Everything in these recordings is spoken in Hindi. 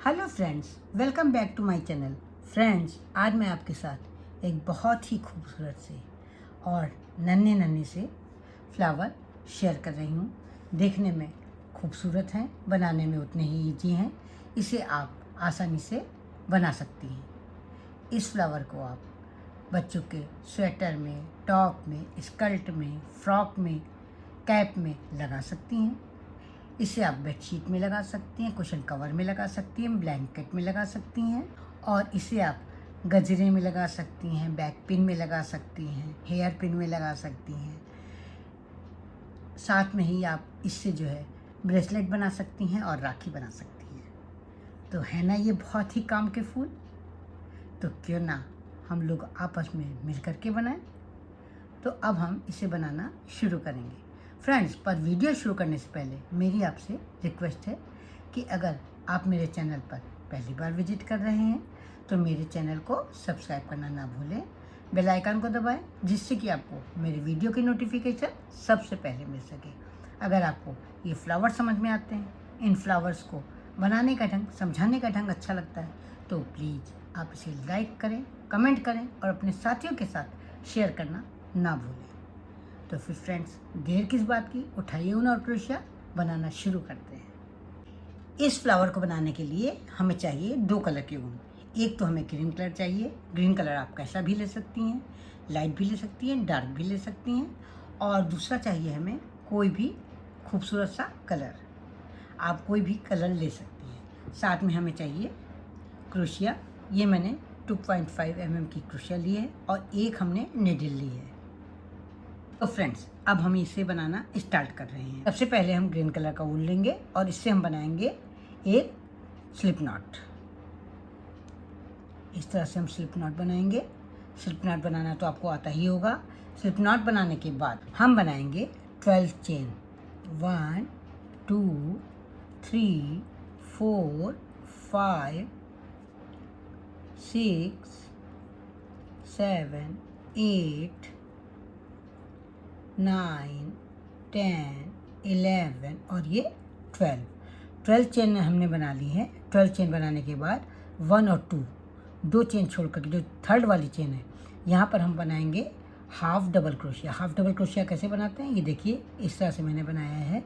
Hello friends, welcome back to my channel. Friends, आज मैं आपके साथ एक बहुत ही खूबसूरत से और नन्हे नन्हे से फ्लावर शेयर कर रही हूँ। देखने में खूबसूरत हैं, बनाने में उतने ही ईजी हैं। इसे आप आसानी से बना सकती हैं। इस फ्लावर को आप बच्चों के स्वेटर में, टॉप में, स्कर्ट में, फ्रॉक में, कैप में लगा सकती हैं। इसे आप बेडशीट में लगा सकती हैं, कुशन कवर में लगा सकती हैं, ब्लैंकेट में लगा सकती हैं और इसे आप गजरे में लगा सकती हैं, बैक पिन में लगा सकती हैं, हेयर पिन में लगा सकती हैं। साथ में ही आप इससे जो है ब्रेसलेट बना सकती हैं और राखी बना सकती हैं। तो है ना ये बहुत ही काम के फूल। तो क्यों ना हम लोग आपस में मिल कर के बनाएं। तो अब हम इसे बनाना शुरू करेंगे। फ्रेंड्स, पर वीडियो शुरू करने से पहले मेरी आपसे रिक्वेस्ट है कि अगर आप मेरे चैनल पर पहली बार विजिट कर रहे हैं तो मेरे चैनल को सब्सक्राइब करना ना भूलें, बेल आइकन को दबाएं, जिससे कि आपको मेरे वीडियो की नोटिफिकेशन सबसे पहले मिल सके। अगर आपको ये फ्लावर समझ में आते हैं, इन फ्लावर्स को बनाने का ढंग, समझाने का ढंग अच्छा लगता है, तो प्लीज़ आप इसे लाइक करें, कमेंट करें और अपने साथियों के साथ शेयर करना ना भूलें। तो फिर फ्रेंड्स, देर किस बात की, उठाइए ऊन और क्रोशिया, बनाना शुरू करते हैं। इस फ्लावर को बनाने के लिए हमें चाहिए 2 कलर के ऊन। एक तो हमें ग्रीन कलर चाहिए। ग्रीन कलर आप कैसा भी ले सकती हैं, लाइट भी ले सकती हैं, डार्क भी ले सकती हैं। और दूसरा चाहिए हमें कोई भी खूबसूरत सा कलर, आप कोई भी कलर ले सकती हैं। साथ में हमें चाहिए क्रोशिया। ये मैंने 2.5 mm की क्रोशिया ली है और एक हमने निडल ली है। तो फ्रेंड्स, अब हम इसे बनाना स्टार्ट कर रहे हैं। सबसे पहले हम ग्रीन कलर का ऊन लेंगे और इससे हम बनाएंगे एक स्लिप नॉट। इस तरह से हम स्लिप नॉट बनाएंगे। स्लिप नॉट बनाना तो आपको आता ही होगा। स्लिप नॉट बनाने के बाद हम बनाएंगे 12 चेन। 1 2 3 4 5 6 7 8 9 10 11 और ये 12 चेन हमने बना ली है। 12 चेन बनाने के बाद 1 और 2 चेन छोड़कर जो थर्ड वाली चेन है, यहाँ पर हम बनाएंगे half double crochet. Half double crochet कैसे बनाते हैं, ये देखिए, इस तरह से मैंने बनाया है।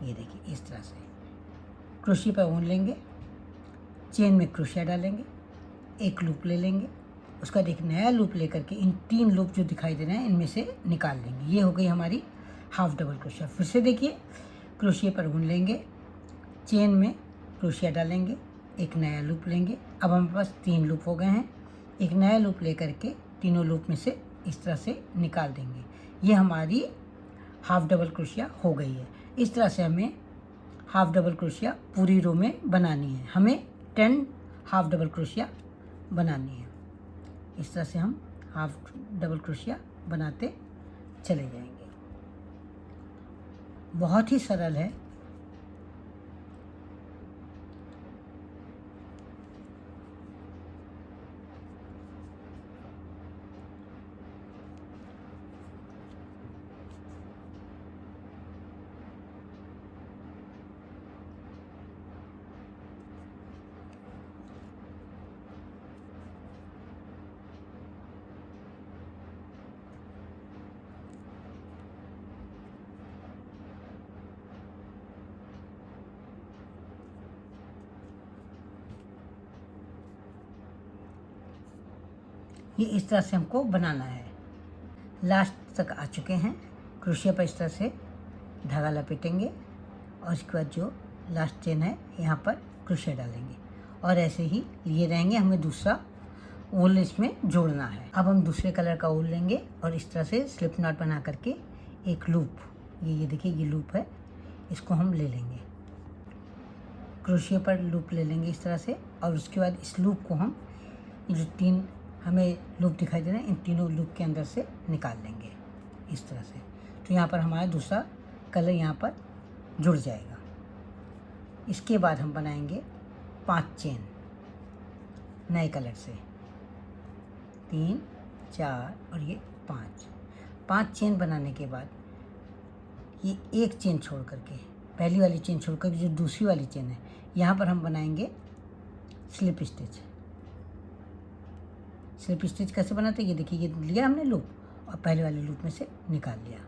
ये देखिए, इस तरह से क्रोशिया पर ऊन लेंगे, चेन में क्रोशिया डालेंगे, एक लूप ले लेंगे, उसका एक नया लूप लेकर के इन 3 लूप जो दिखाई दे रहे हैं इनमें से निकाल देंगे। ये हो गई हमारी हाफ डबल क्रोशिया। फिर से देखिए, क्रोशिया पर ऊन लेंगे, चेन में क्रोशिया डालेंगे, एक नया लूप लेंगे। अब हमारे पास 3 लूप हो गए हैं। एक नया लूप लेकर के तीनों लूप में से इस तरह से निकाल देंगे। ये हमारी हाफ डबल क्रोशिया हो गई है। इस तरह से हमें हाफ डबल क्रोशिया पूरी रो में बनानी है। हमें 10 हाफ डबल क्रोशिया बनानी है। इस तरह से हम हाफ डबल क्रोशिया बनाते चले जाएंगे। बहुत ही सरल है। ये इस तरह से हमको बनाना है। लास्ट तक आ चुके हैं। क्रोशिया पर इस तरह से धागा लपेटेंगे और उसके बाद जो लास्ट चेन है यहाँ पर क्रोशिया डालेंगे और ऐसे ही लिए रहेंगे। हमें दूसरा ऊन इसमें जोड़ना है। अब हम दूसरे कलर का ऊन लेंगे और इस तरह से स्लिप नॉट बना करके एक लूप, ये देखिए, ये लूप है, इसको हम ले लेंगे। क्रोशिया पर लूप ले लेंगे इस तरह से और उसके बाद इस लूप को हम, जो 3 हमें लूप दिखाई दे रहे हैं, इन तीनों लूप के अंदर से निकाल लेंगे इस तरह से। तो यहाँ पर हमारा दूसरा कलर यहाँ पर जुड़ जाएगा। इसके बाद हम बनाएंगे 5 चेन नए कलर से, 3 4 और ये 5 चेन बनाने के बाद ये एक चेन छोड़ करके, पहली वाली चेन छोड़ कर जो दूसरी वाली चेन है, यहाँ पर हम बनाएंगे स्लिप स्टिच। स्लिप स्टिच कैसे बनाते हैं, ये देखिए, ये लिया हमने लूप और पहले वाले लूप में से निकाल लिया।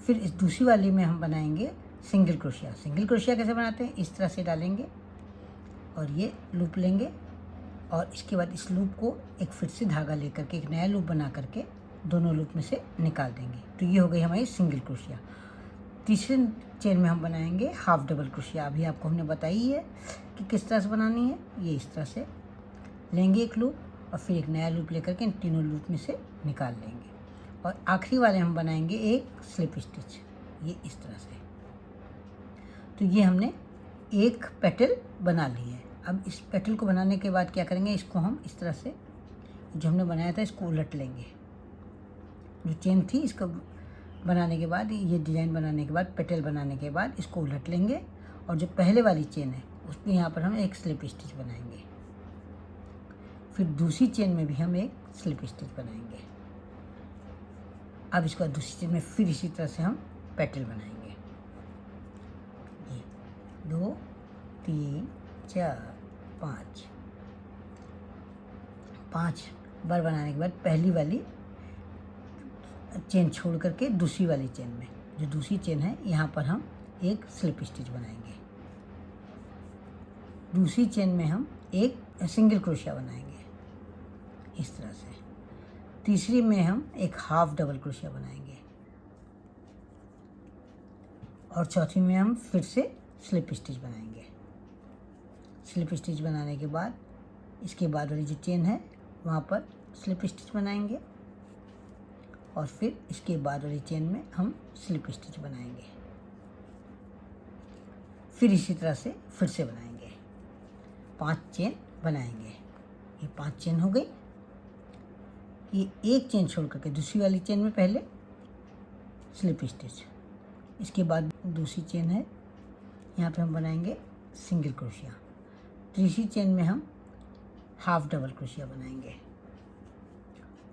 फिर इस दूसरी वाली में हम बनाएंगे सिंगल क्रोशिया। सिंगल क्रोशिया कैसे बनाते हैं, इस तरह से डालेंगे और ये लूप लेंगे और इसके बाद इस लूप को एक फिर से धागा लेकर के एक नया लूप बना करके दोनों लूप में से निकाल देंगे। तो ये हो गई हमारी सिंगल क्रोशिया। तीसरे चेन में हम बनाएंगे हाफ डबल क्रोशिया। अभी आपको हमने बताई है कि किस तरह से बनानी है। ये इस तरह से लेंगे एक लूप और फिर एक नया लूप लेकर के इन तीनों लूप में से निकाल लेंगे और आखिरी वाले हम बनाएंगे एक स्लिप स्टिच, ये इस तरह से। तो ये हमने एक पेटल बना ली है। अब इस पेटल को बनाने के बाद क्या करेंगे, इसको हम इस तरह से जो हमने बनाया था इसको उलट लेंगे। जो चेन थी इसको बनाने के बाद, ये डिज़ाइन बनाने के बाद, पेटल बनाने के बाद इसको उलट लेंगे और जो पहले वाली चेन है उस पर यहाँ पर हम एक स्लिप स्टिच बनाएंगे। फिर दूसरी चेन में भी हम एक स्लिप स्टिच बनाएंगे। अब इसको दूसरी चेन में फिर इसी तरह से हम पेटल बनाएंगे। ये 2 3 4 5 बार बनाने के बाद पहली वाली चेन छोड़ करके दूसरी वाली चेन में, जो दूसरी चेन है यहाँ पर हम एक स्लिप स्टिच बनाएंगे। दूसरी चेन में हम एक सिंगल क्रोशिया बनाएंगे इस तरह से। तीसरी में हम एक हाफ डबल क्रोशिया बनाएंगे और चौथी में हम फिर से स्लिप स्टिच बनाएंगे। स्लिप स्टिच बनाने के बाद इसके बाद वाली जो चेन है वहाँ पर स्लिप स्टिच बनाएंगे और फिर इसके बाद वाली चेन में हम स्लिप स्टिच बनाएंगे। फिर इसी तरह से फिर से बनाएंगे, 5 चेन बनाएंगे। ये 5 चेन हो गई। ये एक चेन छोड़ करके दूसरी वाली चेन में पहले स्लिप स्टिच, इसके बाद दूसरी चेन है यहाँ पे हम बनाएंगे सिंगल क्रोशिया। तीसरी चेन में हम हाफ डबल क्रोशिया बनाएंगे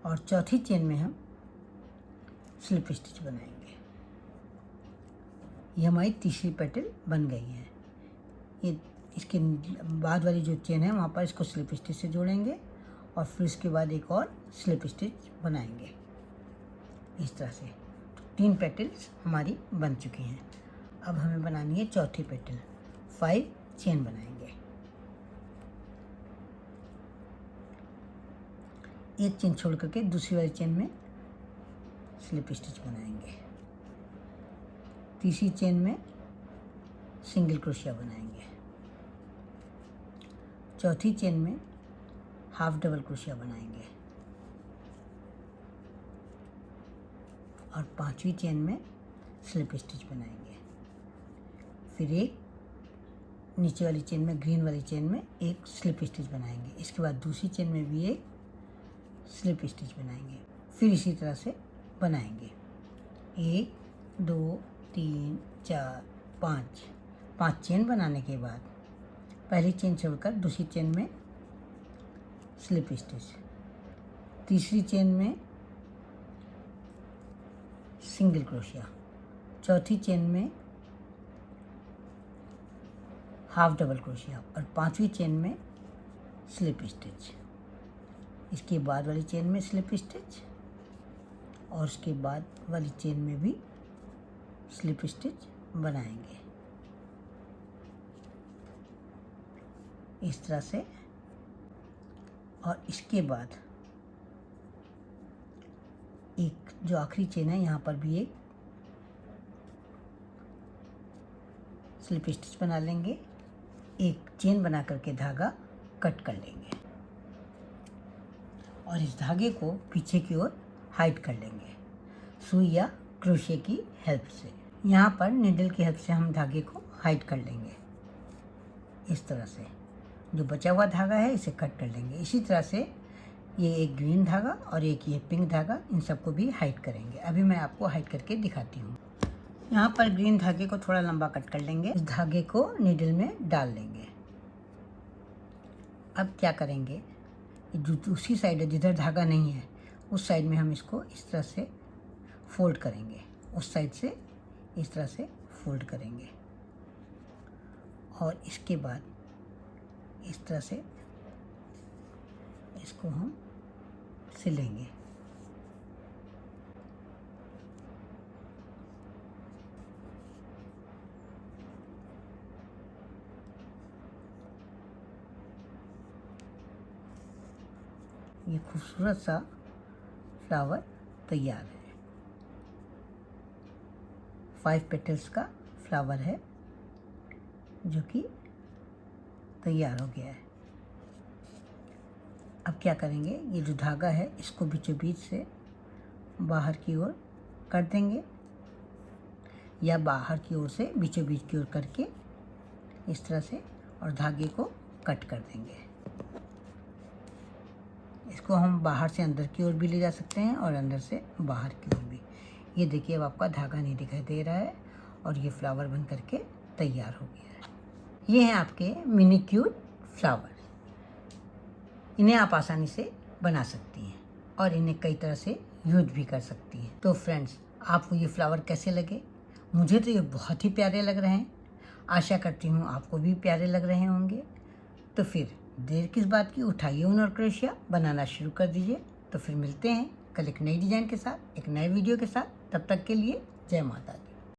और चौथी चेन में हम स्लिप स्टिच बनाएंगे। ये हमारी तीसरी पेटल बन गई है। ये इसके बाद वाली जो चेन है वहाँ पर इसको स्लिप स्टिच से जोड़ेंगे और फिर इसके बाद एक और स्लिप स्टिच बनाएंगे इस तरह से। तो 3 पेटल्स हमारी बन चुकी हैं। अब हमें बनानी है चौथी पेटल। 5 चेन बनाएंगे। एक चेन छोड़ करके दूसरी वाली चेन में स्लिप स्टिच बनाएंगे। तीसरी चेन में सिंगल क्रोशिया बनाएंगे। चौथी चेन में हाफ डबल क्रोशिया बनाएंगे और 5वीं चेन में स्लिप स्टिच बनाएंगे। फिर एक नीचे वाली चेन में, ग्रीन वाली चेन में एक स्लिप स्टिच बनाएंगे। इसके बाद दूसरी चेन में भी एक स्लिप स्टिच बनाएंगे। फिर इसी तरह से बनाएंगे 1 2 3 4 5 चेन बनाने के बाद पहली चेन छोड़कर दूसरी चेन में स्लिप स्टिच, तीसरी चेन में सिंगल क्रोशिया, चौथी चेन में हाफ डबल क्रोशिया और 5वीं चेन में स्लिप स्टिच। इसके बाद वाली चेन में स्लिप स्टिच और उसके बाद वाली चेन में भी स्लिप स्टिच बनाएंगे इस तरह से। और इसके बाद एक जो आखिरी चेन है यहाँ पर भी एक स्लिप स्टिच बना लेंगे। एक चेन बना करके धागा कट कर लेंगे और इस धागे को पीछे की ओर हाइड कर लेंगे सुई या क्रोशे की हेल्प से। यहाँ पर निडल की हेल्प से हम धागे को हाइड कर लेंगे इस तरह से। जो बचा हुआ धागा है इसे कट कर लेंगे। इसी तरह से ये एक ग्रीन धागा और एक ये पिंक धागा, इन सबको भी हाइड करेंगे। अभी मैं आपको हाइड करके दिखाती हूँ। यहाँ पर ग्रीन धागे को थोड़ा लंबा कट कर लेंगे। इस धागे को निडल में डाल लेंगे। अब क्या करेंगे, जो दूसरी साइड है जिधर धागा नहीं है उस साइड में हम इसको इस तरह से फोल्ड करेंगे। उस साइड से इस तरह से फोल्ड करेंगे और इसके बाद इस तरह से इसको हम सिलेंगे। ये खूबसूरत सा फ्लावर तैयार है। 5 पेटल्स का फ्लावर है जो कि तैयार हो गया है। अब क्या करेंगे, ये जो धागा है इसको बीचों बीच से बाहर की ओर कर देंगे या बाहर की ओर से बीचों बीच की ओर करके इस तरह से, और धागे को कट कर देंगे। इसको हम बाहर से अंदर की ओर भी ले जा सकते हैं और अंदर से बाहर की ओर भी। ये देखिए अब आपका धागा नहीं दिखाई दे रहा है और ये फ्लावर बन करके तैयार हो गया है। ये हैं आपके मिनी क्यूट फ्लावर। इन्हें आप आसानी से बना सकती हैं और इन्हें कई तरह से यूज भी कर सकती हैं। तो फ्रेंड्स, आपको ये फ्लावर कैसे लगे? मुझे तो ये बहुत ही प्यारे लग रहे हैं। आशा करती हूँ आपको भी प्यारे लग रहे होंगे। तो फिर देर किस बात की, उठाइए ऊन और क्रोशिया, बनाना शुरू कर दीजिए। तो फिर मिलते हैं कल एक नई डिज़ाइन के साथ, एक नए वीडियो के साथ। तब तक के लिए जय माता दी।